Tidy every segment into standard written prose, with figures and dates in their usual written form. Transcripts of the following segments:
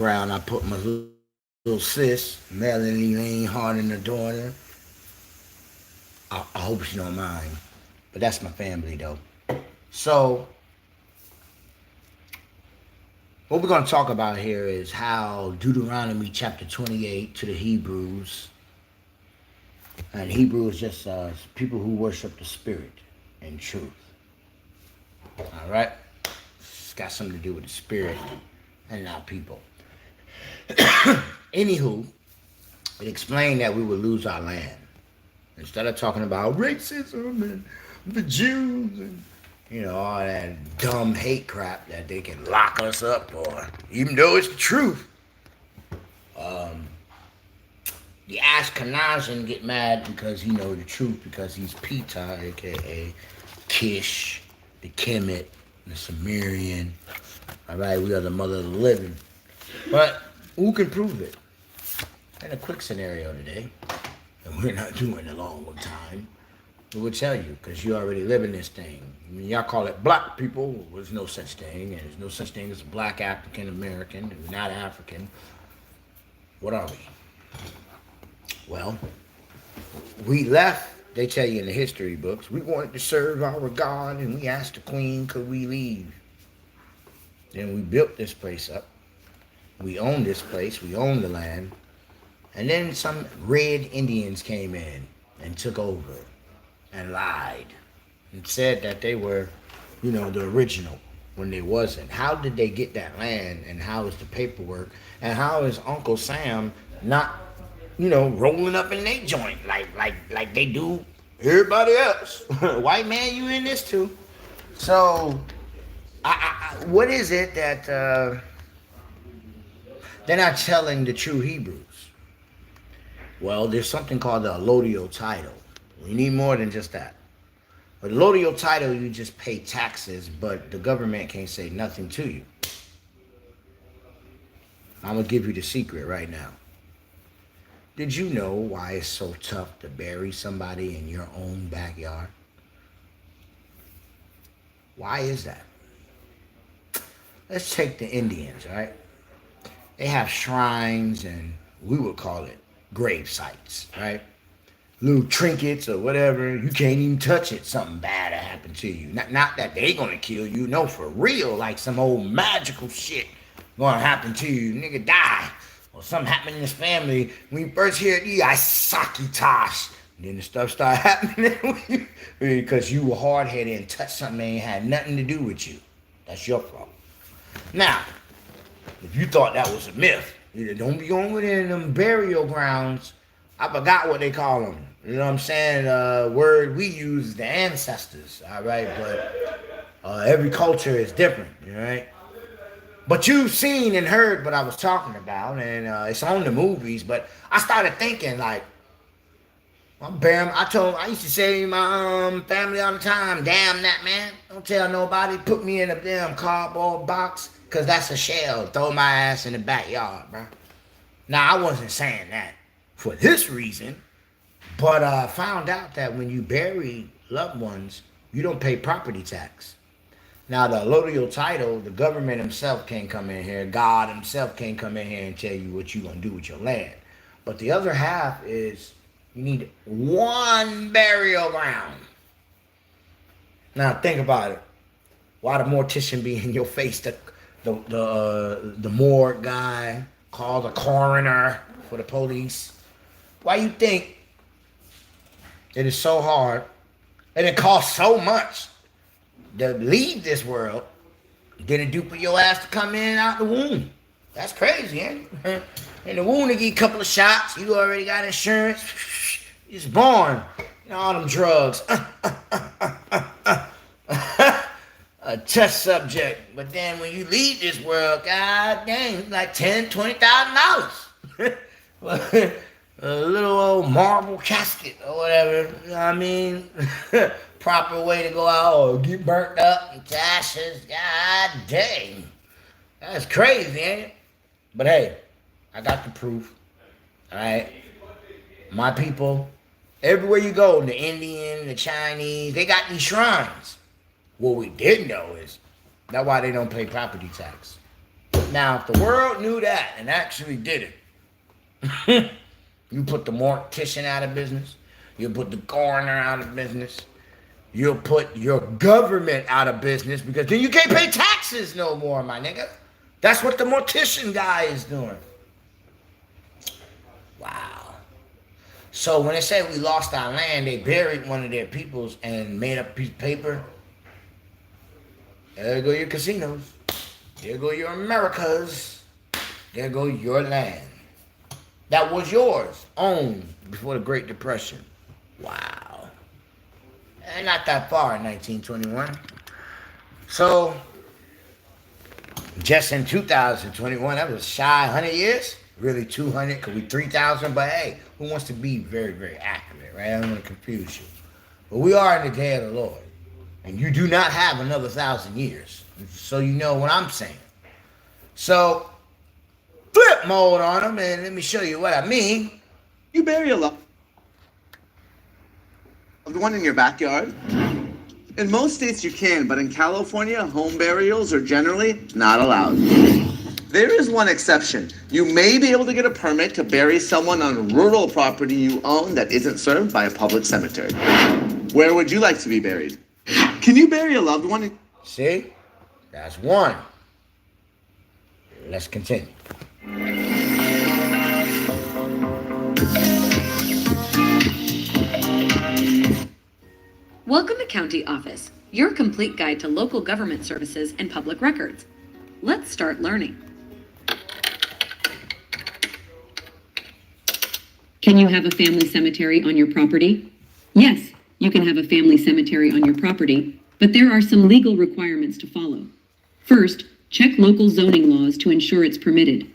around, I put my little sis, Melanie Lane Hard in the daughter. I hope she don't mind. But that's my family though. So what we're going to talk about here is how Deuteronomy chapter 28 to the Hebrews, and Hebrew is just people who worship the Spirit and truth. All right? It's got something to do with the Spirit and our people. Anywho, it explained that we would lose our land. Instead of talking about racism and the Jews and all that dumb hate crap that they can lock us up for, even though it's the truth. The Ashkenazian get mad because he know the truth, because he's Peter, aka Kish, the Kemet, the Sumerian. All right, we are the mother of the living. But who can prove it? In a quick scenario today, and we're not doing a long time, we will tell you, because you already live in this thing. I mean, y'all call it black people. Well, there's no such thing, and there's no such thing as a black African American. We're not African. What are we? Well, we left, they tell you in the history books, we wanted to serve our God, and we asked the queen, could we leave? Then we built this place up. We own this place. We own the land. And then some red Indians came in and took over and lied and said that they were, the original when they wasn't. How did they get that land, and how is the paperwork, and how is Uncle Sam not, rolling up in their joint like they do everybody else? White man, you in this too. So, what is it that they're not telling the true Hebrews? Well, there's something called the Allodial-Title. We need more than just that. With Allodial-Title, you just pay taxes, but the government can't say nothing to you. I'm going to give you the secret right now. Did you know why it's so tough to bury somebody in your own backyard? Why is that? Let's take the Indians, right? They have shrines, and we would call it grave sites, right? Little trinkets or whatever. You can't even touch it. Something bad will happen to you. Not that they gonna kill you. No, for real. Like some old magical shit gonna happen to you. Nigga die. Or something happened in his family. When you first hear it, I saki tosh. And then the stuff start happening because you were hard-headed and touched something that ain't had nothing to do with you. That's your fault. Now, if you thought that was a myth, don't be going within them burial grounds. I forgot what they call them. You know what I'm saying? Word we use is the ancestors, all right? But every culture is different, all right? But you've seen and heard what I was talking about, and it's on the movies. But I started thinking, like, I used to say to my family all the time, damn that, man. Don't tell nobody. Put me in a damn cardboard box, because that's a shell. Throw my ass in the backyard, bro. Now, I wasn't saying that for this reason, but I found out that when you bury loved ones, you don't pay property tax. Now, the Allodial-Title, the government himself can't come in here. God himself can't come in here and tell you what you're going to do with your land. But the other half is you need one burial ground. Now, think about it. Why the mortician be in your face? The morgue guy, call the coroner for the police. Why you think it is so hard and it costs so much to leave this world than it do for your ass to come in and out the womb? That's crazy, ain't it? In the womb, they give you a couple of shots. You already got insurance. You're just born. All them drugs. A test subject. But then when you leave this world, god dang, it's like $10,000, $20,000. A little old marble casket or whatever. You know what I mean? Proper way to go out or get burnt up into ashes. God dang. That's crazy, ain't it? But hey, I got the proof. Alright? My people, everywhere you go, the Indian, the Chinese, they got these shrines. What we didn't know is that's why they don't pay property tax. Now, if the world knew that and actually did it, you put the mortician out of business, you put the coroner out of business, you'll put your government out of business, because then you can't pay taxes no more, my nigga. That's what the mortician guy is doing. Wow. So when they say we lost our land, they buried one of their peoples and made up a piece of paper. There go your casinos. There go your Americas. There go your land. That was yours, owned before the Great Depression. Wow. And not that far in 1921. So, just in 2021, that was shy 100 years. Really 200, because we 3,000. But hey, who wants to be very, very accurate, right? I don't want to confuse you. But we are in the day of the Lord. And you do not have another 1,000 years. So you know what I'm saying. So, flip mode on them, and let me show you what I mean. You bury a loved one in your backyard? In most states you can, but in California, home burials are generally not allowed. There is one exception. You may be able to get a permit to bury someone on rural property you own that isn't served by a public cemetery. Where would you like to be buried? Can you bury a loved one? See? That's one. Let's continue. Welcome to County Office, your complete guide to local government services and public records. Let's start learning. Can you have a family cemetery on your property? Yes, you can have a family cemetery on your property, but there are some legal requirements to follow. First, check local zoning laws to ensure it's permitted.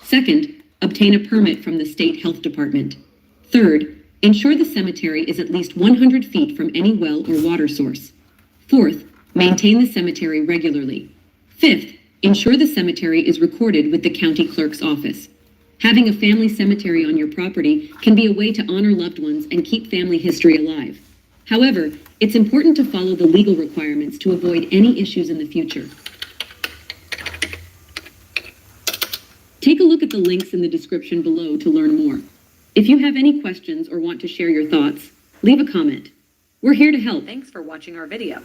Second, obtain a permit from the state health department. Third, ensure the cemetery is at least 100 feet from any well or water source. Fourth, maintain the cemetery regularly. Fifth, ensure the cemetery is recorded with the county clerk's office. Having a family cemetery on your property can be a way to honor loved ones and keep family history alive. However, it's important to follow the legal requirements to avoid any issues in the future. Take a look at the links in the description below to learn more. If you have any questions or want to share your thoughts, leave a comment. We're here to help. Thanks for watching our video.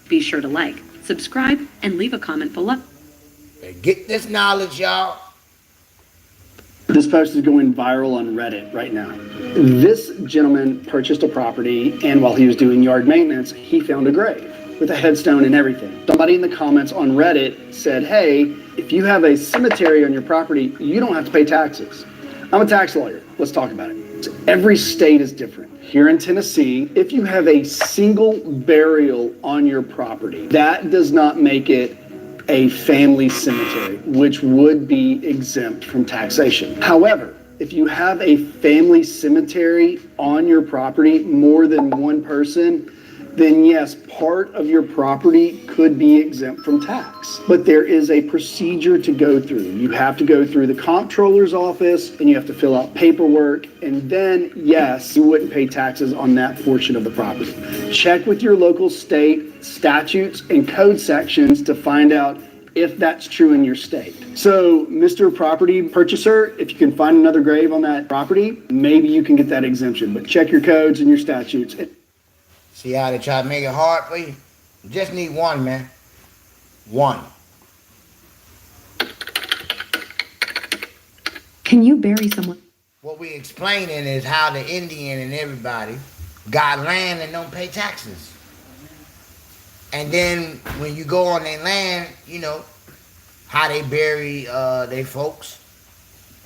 Be sure to like, subscribe, and leave a comment below. Get this knowledge, y'all. This post is going viral on Reddit right now. This gentleman purchased a property, and while he was doing yard maintenance, he found a grave with a headstone and everything. Somebody in the comments on Reddit said, hey, if you have a cemetery on your property, you don't have to pay taxes. I'm a tax lawyer. Let's talk about it. Every state is different. Here in Tennessee, if you have a single burial on your property, that does not make it a family cemetery, which would be exempt from taxation. However, if you have a family cemetery on your property, more than one person, then yes, part of your property could be exempt from tax. But there is a procedure to go through. You have to go through the comptroller's office and you have to fill out paperwork, and then yes, you wouldn't pay taxes on that portion of the property. Check with your local state statutes and code sections to find out if that's true in your state. So, Mr. Property Purchaser, if you can find another grave on that property, maybe you can get that exemption, but check your codes and your statutes. See how they try to make it hard for you? You just need one, man. One. Can you bury someone? What we explaining is how the Indian and everybody got land and don't pay taxes. And then when you go on their land, you know, how they bury their folks.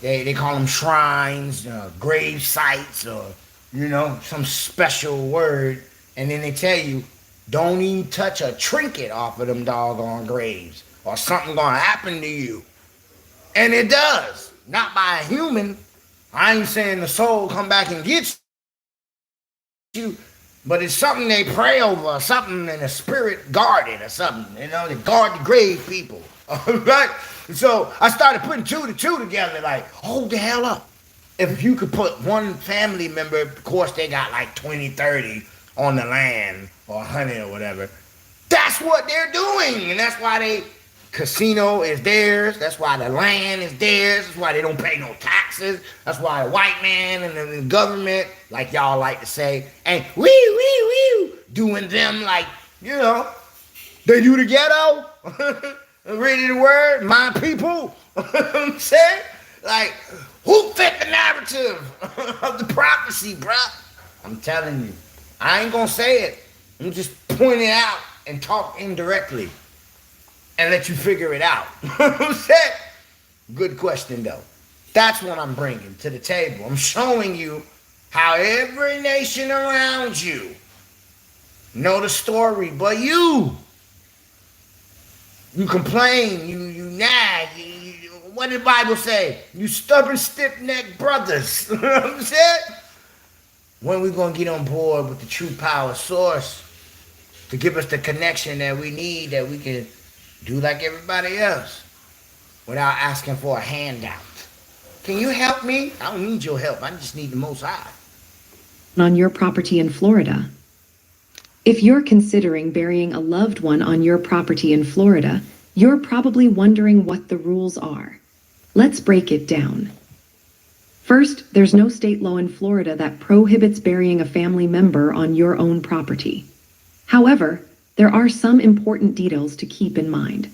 They call them shrines, grave sites, or, you know, some special word. And then they tell you, don't even touch a trinket off of them doggone graves, or something gonna happen to you. And it does. Not by a human. I ain't saying the soul come back and get you, but it's something they pray over, something in the spirit guarded or something. You know, they guard the grave people. Right? So I started putting two to two together, like, hold the hell up. If you could put one family member, of course they got like 20, 30 on the land, or 100 or whatever. That's what they're doing, and that's why they casino is theirs. That's why the land is theirs. That's why they don't pay no taxes. That's why the white man and the government, like y'all like to say, and doing them like, you know, they do the ghetto. Ready the word, my people. I'm saying? Like, who fit the narrative of the prophecy, bruh? I'm telling you. I ain't gonna say it. I'm just point it out and talk indirectly and let you figure it out. I'm saying? Good question, though. That's what I'm bringing to the table. I'm showing you how every nation around you know the story, but you complain, you nag, what did the Bible say? You stubborn, stiff-necked brothers. You know what I'm saying? When we gonna get on board with the true power source to give us the connection that we need, that we can do like everybody else without asking for a handout? Can you help me? I don't need your help. I just need the Most High. On your property in Florida. If you're considering burying a loved one on your property in Florida, you're probably wondering what the rules are. Let's break it down. First, there's no state law in Florida that prohibits burying a family member on your own property. However, there are some important details to keep in mind.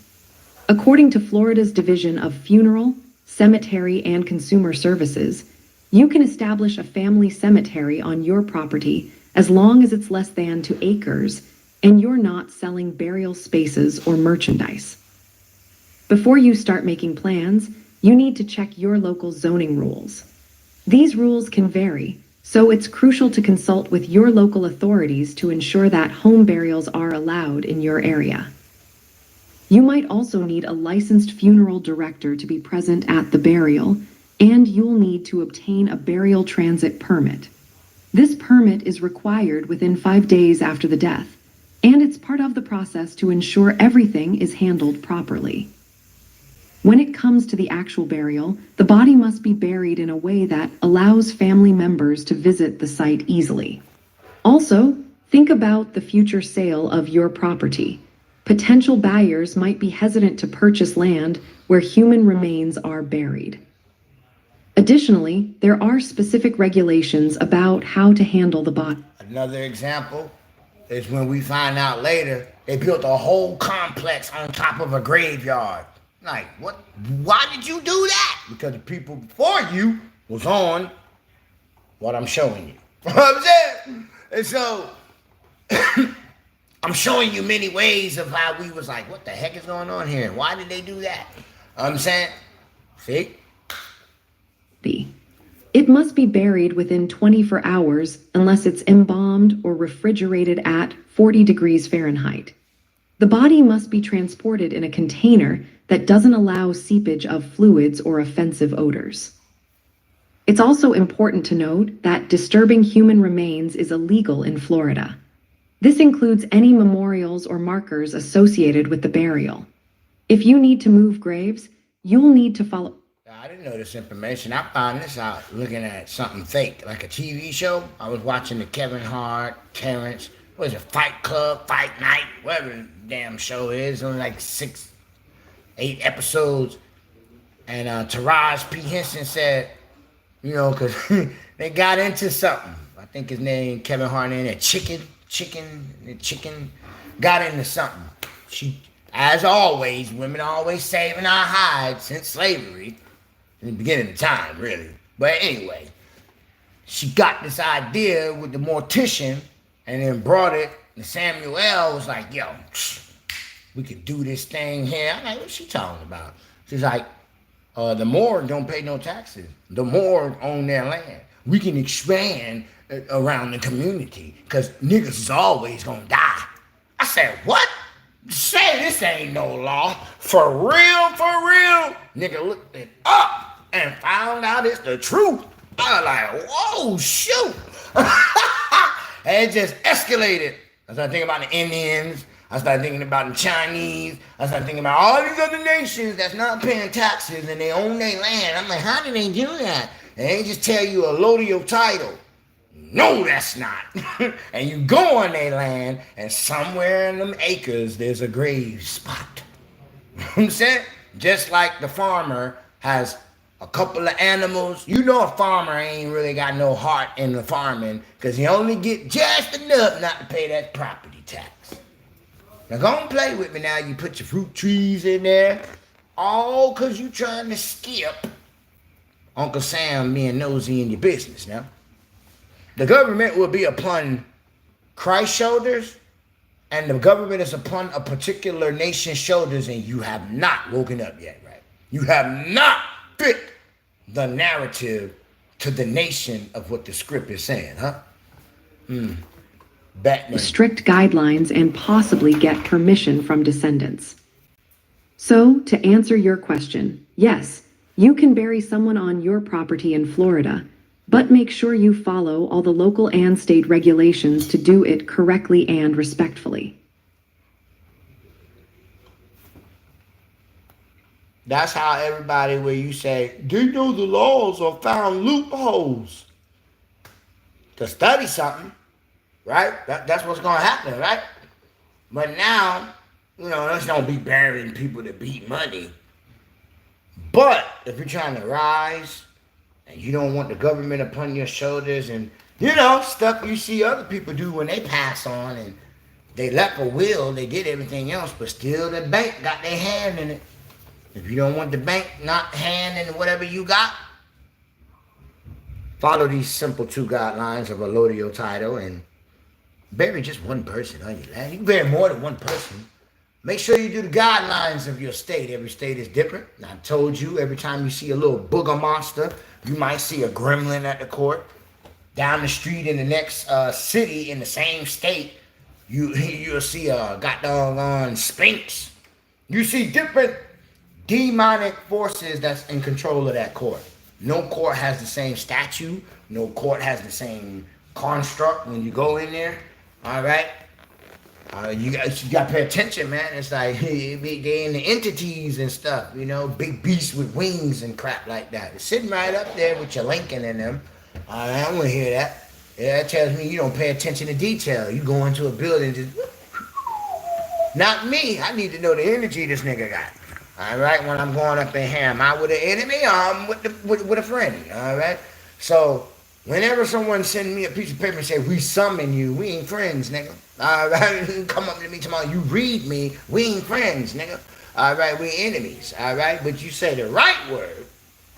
According to Florida's Division of Funeral, Cemetery, and Consumer Services, you can establish a family cemetery on your property as long as it's less than 2 acres and you're not selling burial spaces or merchandise. Before you start making plans, you need to check your local zoning rules. These rules can vary, so it's crucial to consult with your local authorities to ensure that home burials are allowed in your area. You might also need a licensed funeral director to be present at the burial, and you'll need to obtain a burial transit permit. This permit is required within 5 days after the death, and it's part of the process to ensure everything is handled properly. When it comes to the actual burial, the body must be buried in a way that allows family members to visit the site easily. Also, think about the future sale of your property. Potential buyers might be hesitant to purchase land where human remains are buried. Additionally, there are specific regulations about how to handle the body. Another example is when we find out later they built a whole complex on top of a graveyard. Like, what? Why did you do that? Because the people before you was on what I'm showing you. You know what I'm saying? And so, I'm showing you many ways of how we was like, what the heck is going on here? Why did they do that? I'm saying, see? It must be buried within 24 hours unless it's embalmed or refrigerated at 40 degrees Fahrenheit. The body must be transported in a container that doesn't allow seepage of fluids or offensive odors. It's also important to note that disturbing human remains is illegal in Florida. This includes any memorials or markers associated with the burial. If you need to move graves, you'll need to follow. I didn't know this information. I found this out looking at something fake, like a TV show. I was watching the Kevin Hart, Terrence, what is it, Fight Club, Fight Night, whatever the damn show is. Only like 6, 8 episodes. And Taraji P. Henson said, you know, because they got into something. I think his name, Kevin Hart, and that chicken got into something. She, as always, women always saving our hides since slavery. In the beginning of time, really. But anyway, she got this idea with the mortician and then brought it. And Samuel was like, yo, we could do this thing here. I'm like, what's she talking about? She's like, the morgue don't pay no taxes. The morgue own their land. We can expand around the community because niggas is always gonna die. I said, what? Say this ain't no law. For real, for real? Nigga looked it up and found out it's the truth. I was like, whoa, shoot. And it just escalated. I started thinking about the Indians. I started thinking about the Chinese. I started thinking about all these other nations that's not paying taxes and they own their land. I'm like, how do they do that? And they just tell you Allodial-Title. No, that's not. And you go on their land and somewhere in them acres, there's a grave spot. You know what I'm saying? Just like the farmer has a couple of animals. You know a farmer ain't really got no heart in the farming because he only get just enough not to pay that property tax. Now go and play with me now. You put your fruit trees in there. All because you trying to skip Uncle Sam being nosy in your business now. The government will be upon Christ's shoulders, and the government is upon a particular nation's shoulders, and you have not woken up yet, right? You have not fit the narrative to the nation of what the script is saying, huh? Batman. Strict guidelines and possibly get permission from descendants. So, to answer your question, yes, you can bury someone on your property in Florida, but make sure you follow all the local and state regulations to do it correctly and respectfully. That's how everybody, where you say, they know the laws or found loopholes to study something, right? That's what's going to happen, right? But now, let's don't be burying people to beat money. But if you're trying to rise and you don't want the government upon your shoulders and, stuff you see other people do when they pass on and they left a will, they did everything else, but still the bank got their hand in it. If you don't want the bank not hand in whatever you got, follow these simple 2 guidelines of Allodial-Title and bury just one person on your land. You can bury more than one person. Make sure you do the guidelines of your state. Every state is different. And I told you, every time you see a little booger monster, you might see a gremlin at the court. Down the street in the next city in the same state, you'll see a goddamn sphinx. You see different demonic forces that's in control of that court. No court has the same statue. No court has the same construct when you go in there. All right? You got to pay attention, man. It's like they in the entities and stuff, big beasts with wings and crap like that. It's sitting right up there with your Lincoln in them. I don't want to hear that. Yeah, that tells me you don't pay attention to detail. You go into a building, just not me. I need to know the energy this nigga got. All right, when I'm going up in here, am I with an enemy or I'm with a friend? All right, so whenever someone sends me a piece of paper and say, we summon you, we ain't friends, nigga. All right, come up to me tomorrow, you read me, we ain't friends, nigga. All right, we enemies, all right? But you say the right word,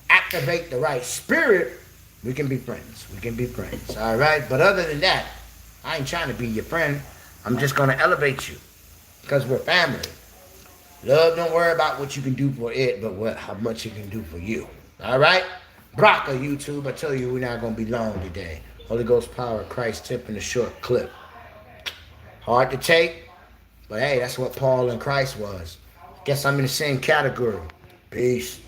activate the right spirit, we can be friends. We can be friends, all right? But other than that, I ain't trying to be your friend. I'm just going to elevate you because we're family. Love, don't worry about what you can do for it, but how much you can do for you, all right? Brock of YouTube, I tell you, we're not going to be long today. Holy Ghost power, Christ tip in a short clip. Hard to take, but hey, that's what Paul and Christ was. Guess I'm in the same category. Peace.